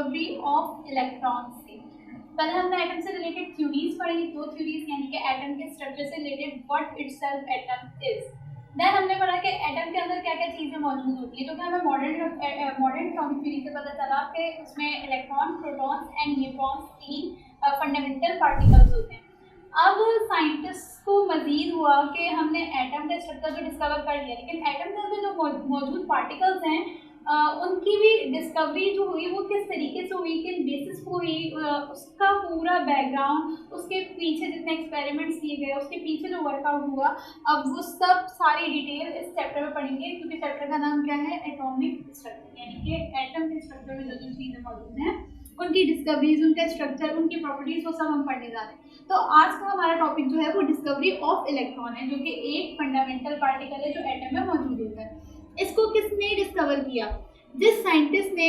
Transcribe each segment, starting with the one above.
Discovery of electrons थी। पहले हमने एटम से रिलेटेड थ्योरीज पढ़ी, दो थ्योरीज यानी कि एटम के स्ट्रक्चर से related what itself atom is. Then हमने पढ़ा कि एटम के अंदर क्या क्या चीज़ें मौजूद होती है, जो कि हमें मॉडर्न एटॉमिक थ्योरी से पता चला कि उसमें इलेक्ट्रॉन, प्रोटॉन्स एंड न्यूट्रॉन्स तीन फंडामेंटल पार्टिकल्स होते हैं। अब साइंटिस्ट को मजीद हुआ कि हमने एटम का स्ट्रक्चर तो डिस्कवर कर लिया, लेकिन एटम के अंदर जो मौजूद पार्टिकल्स हैं उनकी भी डिस्कवरी जो हुई वो किस तरीके से हुई, किन बेसिस पे हुई, उसका पूरा बैकग्राउंड, उसके पीछे जितने एक्सपेरिमेंट्स किए गए, उसके पीछे जो वर्कआउट हुआ, अब वो सब सारी डिटेल इस चैप्टर में पढ़ेंगे, क्योंकि चैप्टर का नाम क्या है, एटॉमिक स्ट्रक्चर, यानी कि एटम के स्ट्रक्चर में जो जो चीज़ें मौजूद हैं उनकी डिस्कवरीज, उनका स्ट्रक्चर, उनकी प्रॉपर्टीज, वो सब हम पढ़ने जा रहे हैं। तो आज का हमारा टॉपिक जो है वो डिस्कवरी ऑफ इलेक्ट्रॉन है, जो कि एक फंडामेंटल पार्टिकल है जो एटम में मौजूद होता है। इसको किसने डिस्कवर किया? जिस साइंटिस्ट ने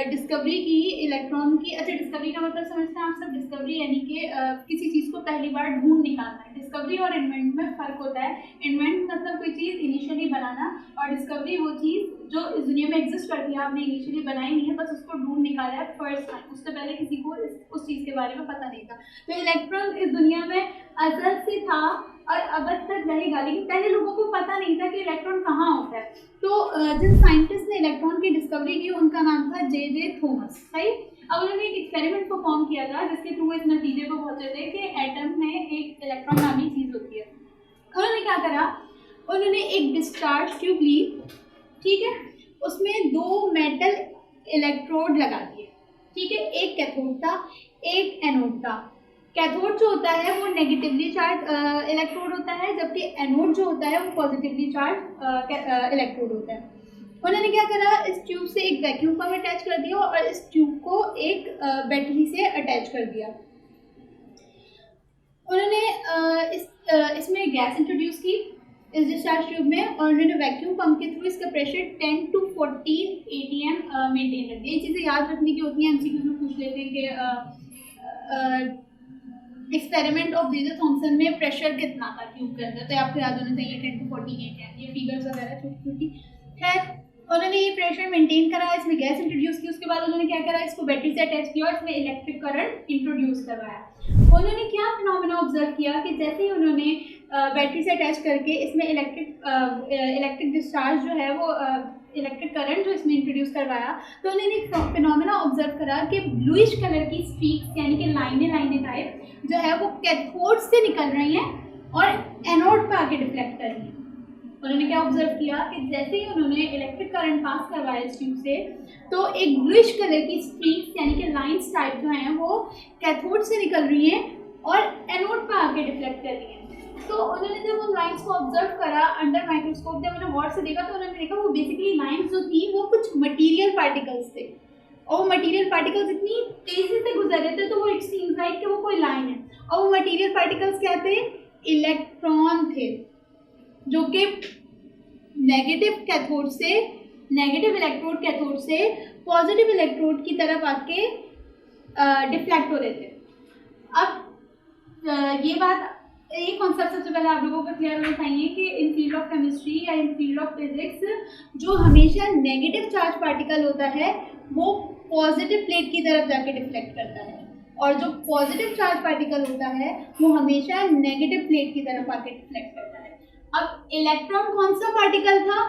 डिस्कवरी की इलेक्ट्रॉन की। अच्छा, डिस्कवरी का मतलब समझते हैं आप सब? डिस्कवरी यानी कि किसी चीज़ को पहली बार ढूंढ निकालना है। डिस्कवरी और इन्वेंट में फ़र्क होता है। इन्वेंट मतलब कोई चीज़ इनिशियली बनाना, और डिस्कवरी वो चीज़ जो इस दुनिया में एग्जिस्ट करती है, आपने इनिशियली बनाई नहीं है, बस उसको ढूंढ निकाला है फर्स्ट टाइम, उससे पहले किसी को उस चीज़ के बारे में पता नहीं था। तो इलेक्ट्रॉन इस दुनिया में अज़ल से था और अब तक रहेगा, लेकिन पहले लोगों को पता नहीं था कि इलेक्ट्रॉन कहाँ होता है। तो जिन साइंटिस्ट ने इलेक्ट्रॉन की डिस्कवरी की उनका नाम था जे थॉमस, सही। अब उन्होंने एक एक्सपेरिमेंट परफॉर्म किया था जिसके थ्रू इस नतीजे पर पहुंचे थे कि एटम में एक इलेक्ट्रॉन नामी चीज़ होती है। उन्होंने क्या करा, उन्होंने एक डिस्चार्ज ट्यूब ली, ठीक है, उसमें दो मेटल इलेक्ट्रोड लगा दिए, ठीक है, एक कैथोड था एक एनोड था। कैथोड जो होता है वो नेगेटिवली चार्ज इलेक्ट्रोड होता है, जबकि एनोड जो होता है वो पॉजिटिवली चार्ज इलेक्ट्रोड होता है। उन्होंने क्या करा, इस ट्यूब से एक वैक्यूम पंप अटैच कर दिया और इस ट्यूब को एक बैटरी से अटैच कर दिया। उन्होंने इसमें गैस इंट्रोड्यूस की इस डिस्चार्ज ट्यूब में, और उन्होंने वैक्यूम पंप के थ्रू इसका प्रेशर 10 to 14 atm मेंटेन रख दिया। ये चीज़ें याद रखने की होती हैं, एमसीक्यू में पूछ लेते हैं कि एक्सपेरिमेंट ऑफ जे थॉमसन में प्रेशर कितना था ट्यूब के अंदर, तो आपको याद होना चाहिए 10 to 14 atm, ये फिगर्स वगैरह छोटी छोटी। खैर, उन्होंने ये प्रेशर मेंटेन करा, इसमें गैस इंट्रोड्यूस की, उसके बाद उन्होंने क्या करा, इसको बैटरी से अटैच किया और इसमें इलेक्ट्रिक करंट इंट्रोड्यूस करवाया। उन्होंने क्या फिनोमेना ऑब्जर्व किया कि जैसे ही उन्होंने बैटरी से अटैच करके इसमें इलेक्ट्रिक डिस्चार्ज जो है वो इलेक्ट्रिक करंट जो इसमें इंट्रोड्यूस करवाया, तो उन्होंने एक फिनोमेना ऑब्जर्व करा कि ब्लूइश कलर की स्ट्रीक्स यानी कि लाइनें टाइप जो है वो कैथोड से निकल रही हैं और एनोड पर आके डिफ्लेक्ट कर रही हैं। उन्होंने क्या ऑब्जर्व किया कि जैसे ही उन्होंने इलेक्ट्रिक करंट पास करवाया इस ट्यूब से, तो एक ब्लूइश कलर की स्ट्रीक्स यानी कि लाइंस टाइप जो हैं वो कैथोड से निकल रही हैं और एनोड पर आके डिफ्लेक्ट कर रही हैं। तो उन्होंने जब उन लाइंस को ऑब्जर्व करा अंडर माइक्रोस्कोप, जब उन्होंने गौर से देखा तो उन्होंने देखा वो बेसिकली लाइंस जो थी वो कुछ मटीरियल पार्टिकल्स थे, और वो मटीरियल पार्टिकल्स इतनी तेज़ी से गुजर रहे थे तो वो इट सीम्स लाइक कि वो कोई लाइन है, और वो मटीरियल पार्टिकल्स क्या थे, इलेक्ट्रॉन थे, जो कि नेगेटिव इलेक्ट्रोड कैथोड से पॉजिटिव इलेक्ट्रोड की तरफ आके डिफ्लेक्ट हो रहे थे। अब ये कॉन्सेप्ट सबसे पहले आप लोगों को क्लियर होना चाहिए कि इन फील्ड ऑफ केमिस्ट्री या इन फील्ड ऑफ फिजिक्स जो हमेशा नेगेटिव चार्ज पार्टिकल होता है वो पॉजिटिव प्लेट की तरफ जाके डिफ्लेक्ट करता है, और जो पॉजिटिव चार्ज पार्टिकल होता है वो हमेशा नेगेटिव प्लेट की तरफ आके डिफ्लेक्ट करता है। अब इलेक्ट्रॉन कौन सा पार्टिकल था?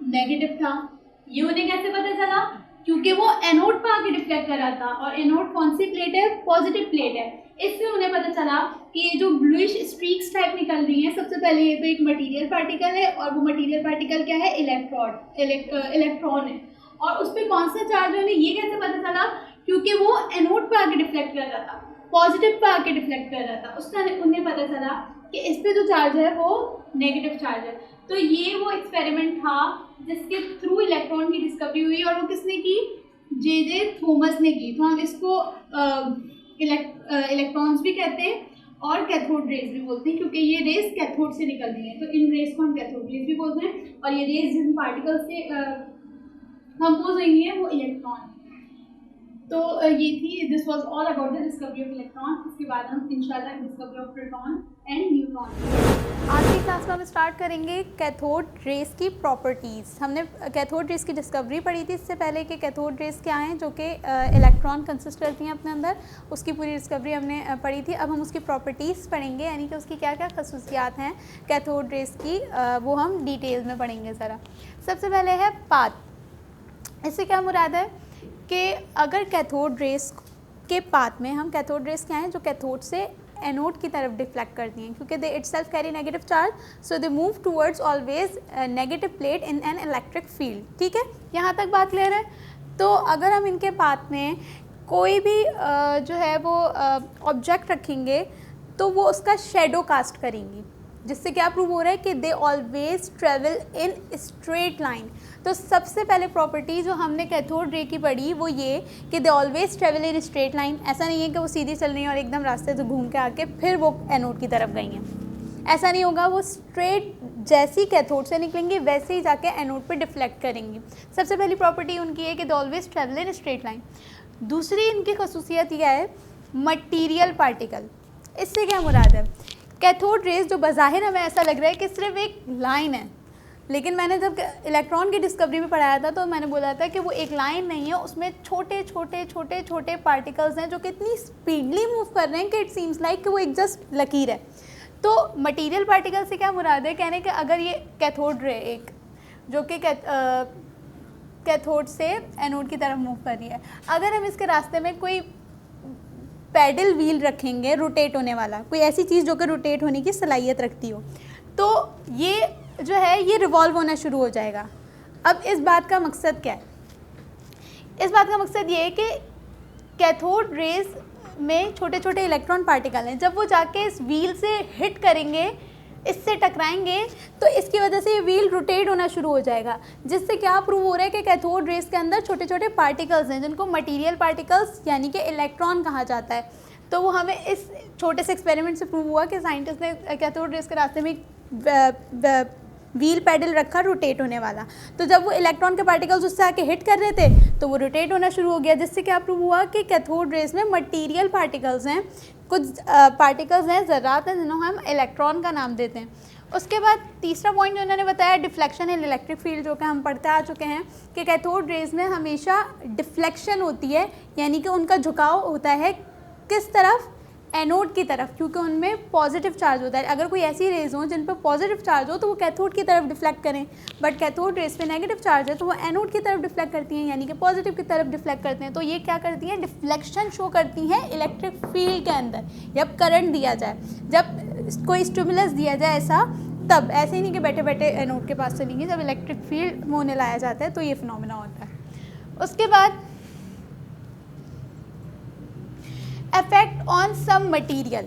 नेगेटिव था। ये उन्हें कैसे पता चला? क्योंकि वो एनोड पर आके डिफ्लेक्ट कर रहा था, और एनोड कौन सी प्लेट है? पॉजिटिव प्लेट है। इससे उन्हें पता चला कि ये जो ब्लूइश स्ट्रीक्स टाइप निकल रही हैं, सबसे पहले ये तो एक मटेरियल पार्टिकल है, और वो मटेरियल पार्टिकल क्या है? इलेक्ट्रॉन है। और उस पर कौन सा चार्ज है उन्हें ये कैसे पता चला? क्योंकि वो एनोड पर आके डिफ्लेक्ट कर रहा था, पॉजिटिव पर आके डिफ्लेक्ट कर रहा था, उससे उन्हें पता चला कि इस पे जो चार्ज है वो नेगेटिव चार्ज है। तो ये वो एक्सपेरिमेंट था जिसके थ्रू इलेक्ट्रॉन की डिस्कवरी हुई, और वो किसने की? जे थॉमस ने की। तो हम इसको इलेक्ट्रॉन्स भी कहते हैं और कैथोड रेज भी बोलते हैं, क्योंकि ये रेज कैथोड से निकल रही है, तो इन रेज को हम कैथोड रेज भी बोलते हैं। और ये रेज जिन पार्टिकल से कंपोज हुई है वो इलेक्ट्रॉन है। तो ये थी, this was all about the discovery of electron. इसके बाद हम इंशाल्लाह discovery of proton and neutron. आज की क्लास में हम स्टार्ट करेंगे कैथोड रेस की प्रॉपर्टीज़। हमने कैथोड रेस की डिस्कवरी पढ़ी थी इससे पहले कि कैथोड रेस क्या हैं, जो कि इलेक्ट्रॉन कंसिस्ट करती हैं अपने अंदर। उसकी पूरी डिस्कवरी हमने पढ़ी थी। अब हम उसकी प्रॉपर्टीज़ पढ़ेंगे, यानी कि उसकी क्या क्या खसूसियात हैं कैथोड रेस की, वो हम डिटेल में पढ़ेंगे ज़रा। सबसे पहले है पाथ। इससे क्या मुराद है कि अगर कैथोड रेस के पाथ में, हम कैथोड रेस क्या हैं जो कैथोड से एनोड की तरफ डिफ्लेक्ट करती हैं, क्योंकि they itself carry negative charge, so they move towards always negative plate in an electric field. ठीक है, यहाँ तक बात क्लियर है। तो अगर हम इनके पाथ में कोई भी जो है वो ऑब्जेक्ट रखेंगे तो वो उसका शेडो कास्ट करेंगी, जिससे क्या प्रूव हो रहा है कि they always travel in straight line. तो सबसे पहले प्रॉपर्टी जो हमने कैथोड रे की पढ़ी वो ये कि they always travel in straight line. ऐसा नहीं है कि वो सीधी चल रही हैं और एकदम रास्ते से घूम के आके फिर वो एनोड की तरफ गई हैं, ऐसा नहीं होगा। वो स्ट्रेट जैसी कैथोड से निकलेंगी वैसे ही जाके एनोड पे डिफ्लेक्ट करेंगी। सबसे पहली प्रॉपर्टी उनकी है कि they always travel in straight line. दूसरी इनकी खसूसियत यह है मटीरियल पार्टिकल। इससे क्या मुराद है, कैथोड रेस जो बज़ाहिर हमें ऐसा लग रहा है कि सिर्फ एक लाइन है, लेकिन मैंने जब इलेक्ट्रॉन की डिस्कवरी में पढ़ाया था तो मैंने बोला था कि वो एक लाइन नहीं है, उसमें छोटे छोटे छोटे छोटे पार्टिकल्स हैं जो कि इतनी स्पीडली मूव कर रहे हैं कि इट सीम्स लाइक कि वो एक जस्ट लकीर है। तो मटीरियल पार्टिकल से क्या मुराद है, कहने कि अगर ये कैथोड रे एक जो कि कैथोड से एनोड की तरफ मूव कर रही है, अगर हम इसके रास्ते में कोई पैडल व्हील रखेंगे रोटेट होने वाला, कोई ऐसी चीज़ जो कि रोटेट होने की सलाहियत रखती हो, तो ये जो है ये रिवॉल्व होना शुरू हो जाएगा। अब इस बात का मकसद क्या है, इस बात का मकसद ये है कि कैथोड रेस में छोटे छोटे इलेक्ट्रॉन पार्टिकल हैं, जब वो जाके इस व्हील से हिट करेंगे, इससे टकराएंगे, तो इसकी वजह से ये व्हील रोटेट होना शुरू हो जाएगा, जिससे क्या प्रूव हो रहा है कि कैथोड रेस के अंदर छोटे छोटे पार्टिकल्स हैं जिनको मटीरियल पार्टिकल्स यानी कि इलेक्ट्रॉन कहा जाता है। तो वो हमें इस छोटे से एक्सपेरिमेंट से प्रूव हुआ कि साइंटिस्ट ने कैथोड रेस के रास्ते में व्हील पैडल रखा रोटेट होने वाला, तो जब वो इलेक्ट्रॉन के पार्टिकल्स उससे आके हिट कर रहे थे तो वो रोटेट होना शुरू हो गया, जिससे क्या प्रूव हुआ कि कैथोड रेस में मटीरियल पार्टिकल्स हैं, कुछ पार्टिकल्स हैं, ज़र्रात हैं, जिन्हों हम इलेक्ट्रॉन का नाम देते हैं। उसके बाद तीसरा पॉइंट जो उन्होंने बताया डिफ्लेक्शन इन इलेक्ट्रिक फील्ड, जो कि हम पढ़ते आ चुके हैं कि कैथोड रेस में हमेशा डिफ्लेक्शन होती है, यानी कि उनका झुकाव होता है किस तरफ, एनोड की तरफ, क्योंकि उनमें पॉजिटिव चार्ज होता है। अगर कोई ऐसी रेज हो जिन पर पॉजिटिव चार्ज हो तो वो कैथोड की तरफ डिफ्लेक्ट करें, बट कैथोड रेस पे नेगेटिव चार्ज है तो वो एनोड की तरफ डिफ्लेक्ट करती हैं, यानी कि पॉजिटिव की तरफ डिफ्लेक्ट करते हैं। तो ये क्या करती हैं, डिफ्लेक्शन शो करती हैं इलेक्ट्रिक फील्ड के अंदर। जब करंट दिया जाए, जब कोई स्टिमुलस दिया जाए ऐसा, तब ऐसे ही नहीं कि बैठे बैठे एनोड के पास चलेंगे, जब इलेक्ट्रिक फील्ड में उन्हें लाया जाता है तो ये फिनोमेना होता है। उसके बाद इफेक्ट ऑन सम मटीरियल।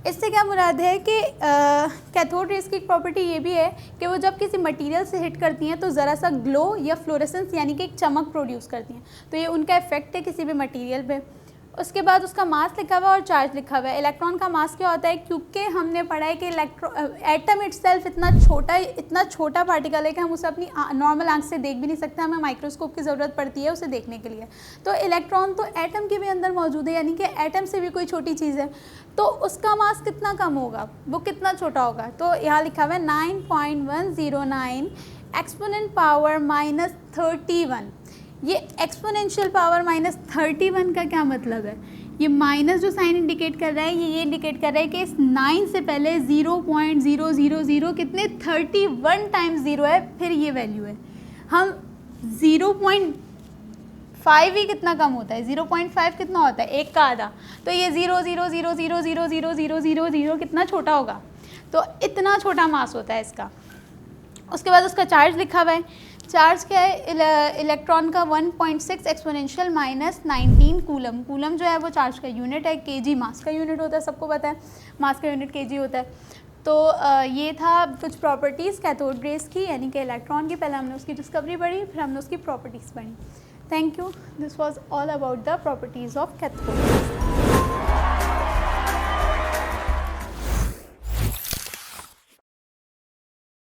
इससे क्या मुराद है कि कैथोड रेस की एक प्रॉपर्टी ये भी है कि वो जब किसी मटेरियल से हिट करती हैं तो ज़रा सा ग्लो या फ्लोरेसेंस यानी कि एक चमक प्रोड्यूस करती हैं, तो ये उनका इफेक्ट है किसी भी मटेरियल पे। उसके बाद उसका मास लिखा हुआ है और चार्ज लिखा हुआ है। इलेक्ट्रॉन का मास क्या होता है, क्योंकि हमने पढ़ा है कि एटम इटसेल्फ इतना छोटा पार्टिकल है कि हम उसे अपनी नॉर्मल आंख से देख भी नहीं सकते, हमें माइक्रोस्कोप की ज़रूरत पड़ती है उसे देखने के लिए। तो इलेक्ट्रॉन तो एटम के भी अंदर मौजूद है, यानी कि एटम से भी कोई छोटी चीज़ है, तो उसका मास कितना कम होगा, वो कितना छोटा होगा। तो यहाँ लिखा हुआ है 9.109 एक्सपोनेंट पावर -31। ये एक्सपोनेंशियल पावर -31 का क्या मतलब है, ये माइनस जो साइन इंडिकेट कर रहा है ये इंडिकेट कर रहा है कि इस 9 से पहले 0.000 कितने 31 टाइम्स 0 है, फिर ये वैल्यू है। हम 0.5 ही कितना कम होता है, 0.5 कितना होता है, एक का आधा, तो ये 0.000000000 कितना छोटा होगा, तो इतना छोटा मास होता है इसका। उसके बाद उसका चार्ज लिखा हुआ है, चार्ज क्या है, इलेक्ट्रॉन का 1.6 एक्सपोनेंशियल -19 कूलम। कूलम जो है वो चार्ज का यूनिट है, केजी मास का यूनिट होता है, सबको पता है मास का यूनिट केजी होता है। तो ये था कुछ प्रॉपर्टीज़ कैथोड रेस की, यानी कि इलेक्ट्रॉन की। पहले हमने उसकी डिस्कवरी पढ़ी, फिर हमने उसकी प्रॉपर्टीज़ पढ़ी। Thank you, this was all about the properties of cathode.